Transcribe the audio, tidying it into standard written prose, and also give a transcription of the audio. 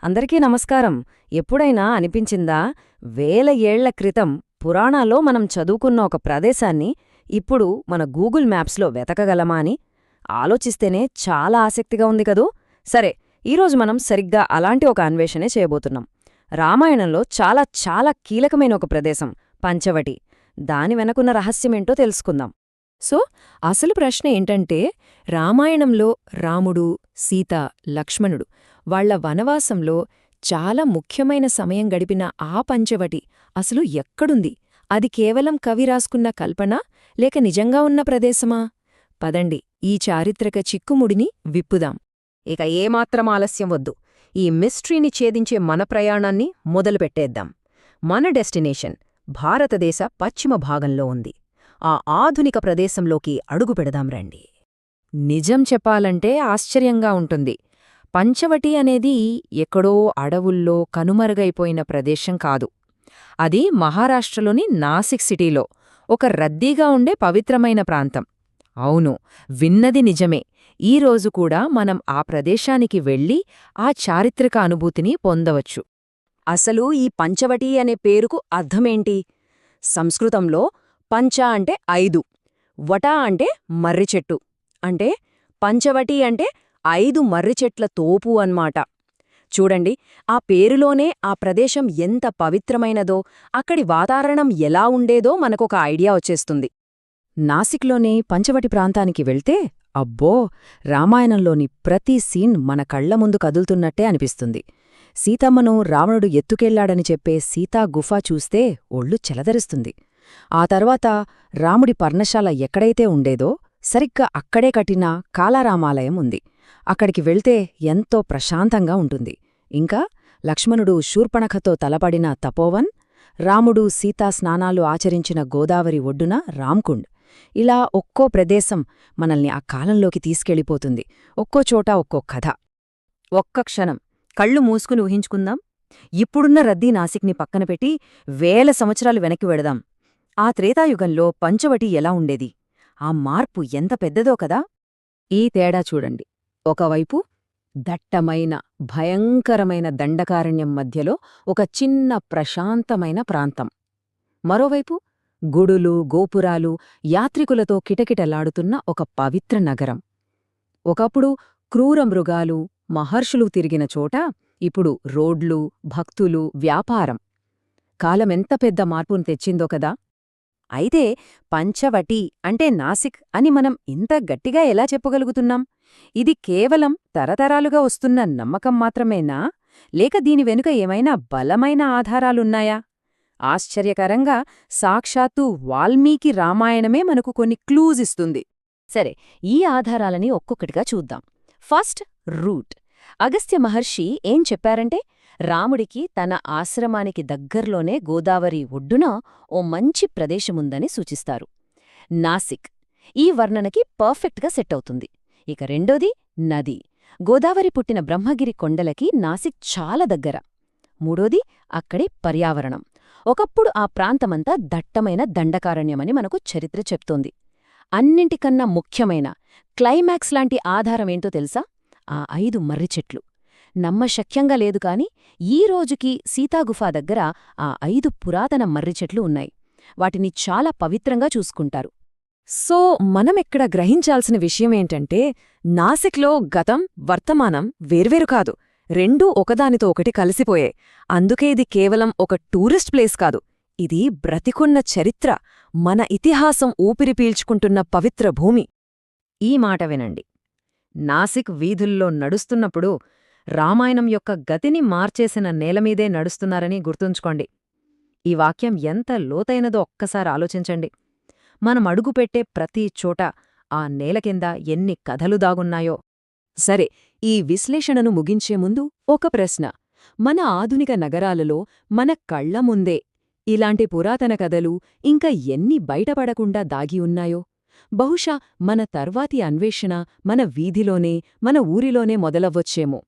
అందరికీ నమస్కారం. ఎప్పుడైనా అనిపించిందా, వేల ఏళ్ల క్రితం పురాణాల్లో మనం చదువుకున్న ఒక ప్రదేశాన్ని ఇప్పుడు మన గూగుల్ మ్యాప్స్లో వెతకగలమా అని ఆలోచిస్తేనే చాలా ఆసక్తిగా ఉంది కదూ. సరే, ఈరోజు మనం సరిగ్గా అలాంటి ఒక అన్వేషణే చేయబోతున్నాం. రామాయణంలో చాలా చాలా కీలకమైన ఒక ప్రదేశం పంచవటి. దాని వెనకున్న రహస్యమేంటో తెలుసుకుందాం. సో అసలు ప్రశ్న ఏంటంటే, రామాయణంలో రాముడు, సీత, లక్ష్మణుడు వాళ్ల వనవాసంలో చాలా ముఖ్యమైన సమయం గడిపిన ఆ పంచవటి అసలు ఎక్కడుంది? అది కేవలం కవి రాసుకున్న కల్పన, లేక నిజంగా ఉన్న ప్రదేశమా? పదండి, ఈ చారిత్రక చిక్కుముడిని విప్పుదాం. ఇక ఏమాత్రం ఆలస్యం వద్దు. ఈ మిస్టరీని ఛేదించే మన ప్రయాణాన్ని మొదలుపెట్టేద్దాం. మన డెస్టినేషన్ భారతదేశ పశ్చిమ భాగంలో ఉంది. ఆ ఆధునిక ప్రదేశంలోకి అడుగు పెడదాం రండి. నిజం చెప్పాలంటే ఆశ్చర్యంగా ఉంటుంది. పంచవటి అనేది ఎక్కడో అడవుల్లో కనుమరుగైపోయిన ప్రదేశం కాదు. అది మహారాష్ట్రలోని నాసిక్ సిటీలో ఒక రద్దీగా ఉండే పవిత్రమైన ప్రాంతం. అవును, విన్నది నిజమే. ఈరోజు కూడా మనం ఆ ప్రదేశానికి వెళ్ళి ఆ చారిత్రక అనుభూతిని పొందవచ్చు. అసలు ఈ పంచవటి అనే పేరుకు అర్థమేంటి? సంస్కృతంలో పంచ అంటే 5, వట అంటే మర్రిచెట్టు. అంటే పంచవటి అంటే 5 మర్రిచెట్ల తోపు అన్మాట. చూడండి, ఆ పేరులోనే ఆ ప్రదేశం ఎంత పవిత్రమైనదో, అక్కడి వాతావరణం ఎలా ఉండేదో మనకొక ఐడియా వచ్చేస్తుంది. నాసిక్లోని పంచవటి ప్రాంతానికి వెళ్తే అబ్బో, రామాయణంలోని ప్రతి సీన్ మన కళ్ల ముందు కదులుతున్నట్టే అనిపిస్తుంది. సీతమ్మను రావణుడు ఎత్తుకెళ్లాడని చెప్పే సీతా గుఫ చూస్తే ఒళ్ళు చెలదరిస్తుంది. ఆ తర్వాత రాముడి పర్ణశాల ఎక్కడైతే ఉండేదో సరిగ్గా అక్కడే కట్టిన కాలారామాలయం ఉంది. అక్కడికి వెళ్తే ఎంతో ప్రశాంతంగా ఉంటుంది. ఇంకా లక్ష్మణుడు శూర్పణఖతో తలపడిన తపోవన్, రాముడు సీతా స్నానాలు ఆచరించిన గోదావరి ఒడ్డున రామ్కుండ్. ఇలా ఒక్కో ప్రదేశం మనల్ని ఆ కాలంలోకి తీసుకెళ్ళిపోతుంది. ఒక్కో చోట ఒక్కో కథ. ఒక్క క్షణం కళ్ళు మూసుకుని ఊహించుకుందాం. ఇప్పుడున్న రద్దీ నాసిక్ని పక్కనపెట్టి వేల సంవత్సరాలు వెనక్కి వెడదాం. ఆ త్రేతాయుగంలో పంచవటి ఎలా ఉండేది? ఆ మార్పు ఎంత పెద్దదో కదా. ఈ తేడా చూడండి. ఒకవైపు దట్టమైన భయంకరమైన దండకారణ్యం మధ్యలో ఒక చిన్న ప్రశాంతమైన ప్రాంతం. మరోవైపు గుడులు, గోపురాలు, యాత్రికులతో కిటకిటలాడుతున్న ఒక పవిత్ర నగరం. ఒకప్పుడు క్రూర మృగాలు, మహర్షులు తిరిగిన చోట ఇప్పుడు రోడ్లు, భక్తులు, వ్యాపారం. కాలమెంత పెద్ద మార్పును తెచ్చిందో కదా. అయితే పంచవటి అంటే నాసిక్ అని మనం ఇంత గట్టిగా ఎలా చెప్పగలుగుతున్నాం? ఇది కేవలం తరతరాలుగా వస్తున్న నమ్మకం మాత్రమేనా, లేక దీని వెనుక ఏమైనా బలమైన ఆధారాలున్నాయా? ఆశ్చర్యకరంగా సాక్షాత్తు వాల్మీకి రామాయణమే మనకు కొన్ని క్లూజ్ ఇస్తుంది. సరే, ఈ ఆధారాలని ఒక్కొక్కటిగా చూద్దాం. First, route. అగస్త్య మహర్షి ఏం చెప్పారంటే, రాముడికి తన ఆశ్రమానికి దగ్గర్లోనే గోదావరి ఒడ్డున ఓ మంచి ప్రదేశముందని సూచిస్తారు. నాసిక్ ఈ వర్ణనకి పర్ఫెక్ట్గా సెట్ అవుతుంది. ఇక రెండోది నది. గోదావరి పుట్టిన బ్రహ్మగిరి కొండలకి నాసిక్ చాలా దగ్గర. మూడోది అక్కడి పర్యావరణం. ఒకప్పుడు ఆ ప్రాంతమంతా దట్టమైన దండకారణ్యమని మనకు చరిత్ర చెప్తోంది. అన్నింటికన్నా ముఖ్యమైన క్లైమాక్స్ లాంటి ఆధారమేంటో తెలుసా? ఆ 5 మర్రిచెట్లు. నమ్మశక్యంగా లేదు కాని ఈ రోజుకి సీతాగుఫా దగ్గర ఆ 5 పురాతన మర్రిచెట్లు ఉన్నాయి. వాటిని చాలా పవిత్రంగా చూసుకుంటారు. సో మనమిక్కడ గ్రహించాల్సిన విషయమేంటంటే, నాసిక్లో గతం, వర్తమానం వేర్వేరు కాదు. రెండూ ఒకదానితో ఒకటి కలిసిపోయాయి. అందుకే ఇది కేవలం ఒక టూరిస్ట్ ప్లేస్ కాదు. ఇది బ్రతికున్న చరిత్ర, మన ఇతిహాసం ఊపిరి పీల్చుకుంటున్న పవిత్ర భూమి. ఈ మాట వినండి. నాసిక్ వీధుల్లో నడుస్తున్నప్పుడు రామాయణం యొక్క గతిని మార్చేసిన నేలమీదే నడుస్తున్నారని గుర్తుంచుకోండి. ఈ వాక్యం ఎంత లోతైనదో ఒక్కసారి ఆలోచించండి. మనం అడుగుపెట్టే ప్రతి చోట ఆ నేల కింద ఎన్ని కథలు దాగున్నాయో. సరే, ఈ విశ్లేషణను ముగించే ముందు ఒక ప్రశ్న. మన ఆధునిక నగరాలలో మన కళ్ల ముందే ఇలాంటి పురాతన కథలు ఇంకా ఎన్ని బయటపడకుండా దాగి ఉన్నాయో? బహుశా మన తర్వాతి అన్వేషణ మన వీధిలోనే, మన ఊరిలోనే మొదలవ్వొచ్చేమో.